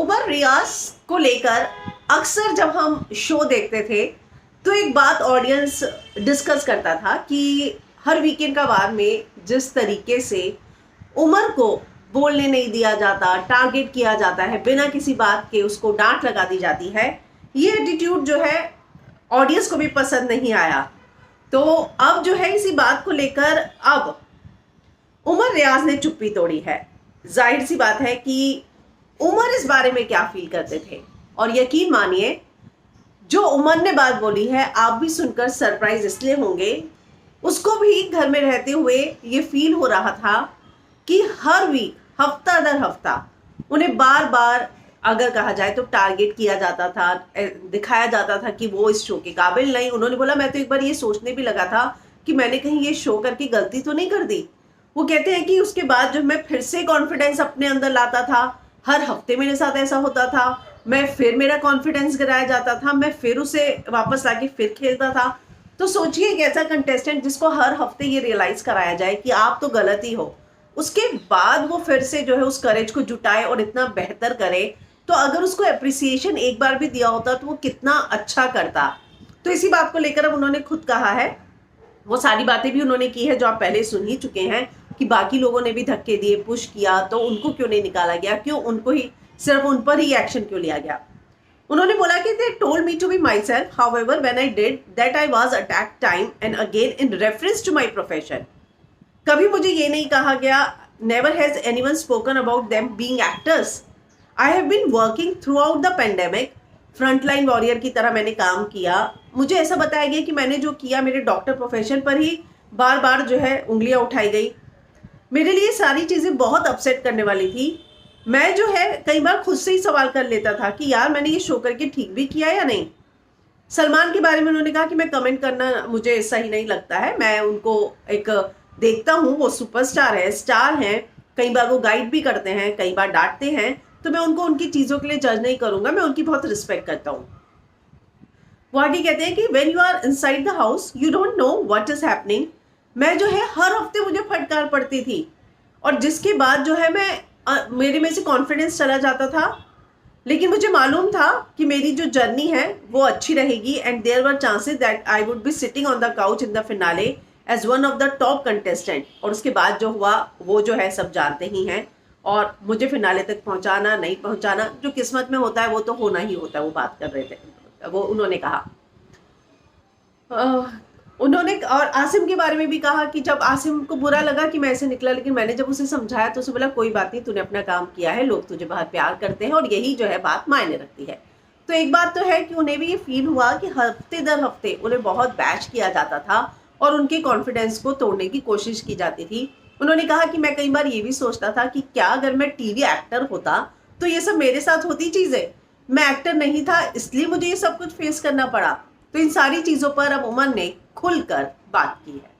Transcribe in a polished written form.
उमर रियाज को लेकर अक्सर जब हम शो देखते थे तो एक बात ऑडियंस डिस्कस करता था कि हर वीकेंड का वार में जिस तरीके से उमर को बोलने नहीं दिया जाता, टारगेट किया जाता है, बिना किसी बात के उसको डांट लगा दी जाती है, ये एटीट्यूड जो है ऑडियंस को भी पसंद नहीं आया। तो अब जो है इसी बात को लेकर अब उमर रियाज ने चुप्पी तोड़ी है। जाहिर सी बात है कि उमर इस बारे में क्या फील करते थे, और यकीन मानिए जो उमर ने बात बोली है आप भी सुनकर सरप्राइज इसलिए होंगे। उसको भी घर में रहते हुए ये फील हो रहा था कि हर वीक, हफ्ता दर हफ्ता उन्हें बार बार अगर कहा जाए तो टारगेट किया जाता था, दिखाया जाता था कि वो इस शो के काबिल नहीं। उन्होंने बोला मैं तो एक बार ये सोचने भी लगा था कि मैंने कहीं ये शो करके गलती तो नहीं कर दी। वो कहते हैं कि उसके बाद जब मैं फिर से कॉन्फिडेंस अपने अंदर लाता था, हर हफ्ते मेरे साथ ऐसा होता था, मैं फिर मेरा कॉन्फिडेंस गिराया जाता था, मैं फिर उसे वापस आके फिर खेलता था। तो सोचिए एक ऐसा कंटेस्टेंट जिसको हर हफ्ते ये रियलाइज कराया जाए कि आप तो गलत ही हो, उसके बाद वो फिर से जो है उस करेज को जुटाए और इतना बेहतर करे। तो अगर उसको एप्रिसिएशन एक बार भी दिया होता तो वो कितना अच्छा करता। तो इसी बात को लेकर अब उन्होंने खुद कहा है, वो सारी बातें भी उन्होंने की है जो आप पहले सुन ही चुके हैं कि बाकी लोगों ने भी धक्के दिए, पुश किया, तो उनको क्यों नहीं निकाला गया, क्यों उनको ही सिर्फ उन पर ही एक्शन क्यों लिया गया। उन्होंने बोला कि they told me to be myself, however when I did that I was attacked time and again in reference to my profession। कभी मुझे ये नहीं कहा गया, never has anyone spoken about them being actors। I have been working throughout the pandemic, frontline warrior की तरह मैंने काम किया। मुझे ऐसा बताया गया कि मैंने जो किया मेरे डॉक्टर प्रोफेशन पर ही बार बार जो है उंगलियां उठाई गई। मेरे लिए सारी चीज़ें बहुत अपसेट करने वाली थी। मैं जो है कई बार खुद से ही सवाल कर लेता था कि यार मैंने ये शो करके ठीक भी किया या नहीं। सलमान के बारे में उन्होंने कहा कि मैं कमेंट करना मुझे सही नहीं लगता है, मैं उनको एक देखता हूँ, वो सुपरस्टार है, स्टार हैं, कई बार वो गाइड भी करते हैं, कई बार डांटते हैं, तो मैं उनको उनकी चीज़ों के लिए जज नहीं करूँगा, मैं उनकी बहुत रिस्पेक्ट करता हूँ। वो आगे कहते हैं कि when you are inside the house you don't know what is happening. मैं जो है हर हफ्ते मुझे फटकार पड़ती थी और जिसके बाद जो है मेरे में से कॉन्फिडेंस चला जाता था, लेकिन मुझे मालूम था कि मेरी जो जर्नी है वो अच्छी रहेगी and there were chances that I would be sitting on the couch in the finale as one of the top contestant. और उसके बाद जो हुआ वो जो है सब जानते ही हैं, और मुझे फिनाले तक पहुंचाना नहीं पहुंचाना जो किस्मत में होता है वो तो होना ही होता है। वो बात कर रहे थे, वो उन्होंने कहा। उन्होंने और आसिम के बारे में भी कहा कि जब आसिम को बुरा लगा कि मैं ऐसे निकला, लेकिन मैंने जब उसे समझाया तो उसे बोला कोई बात नहीं, तूने अपना काम किया है, लोग तुझे बहुत प्यार करते हैं और यही जो है बात मायने रखती है। तो एक बात तो है कि उन्हें भी ये फील हुआ कि हफ्ते दर हफ्ते उन्हें बहुत बैश किया जाता था और उनके कॉन्फिडेंस को तोड़ने की कोशिश की जाती थी। उन्होंने कहा कि मैं कई बार ये भी सोचता था कि क्या अगर मैं टीवी एक्टर होता तो ये सब मेरे साथ होती चीज़ें। मैं एक्टर नहीं था इसलिए मुझे ये सब कुछ फेस करना पड़ा। तो इन सारी चीज़ों पर अब उमर ने खुलकर बात की है।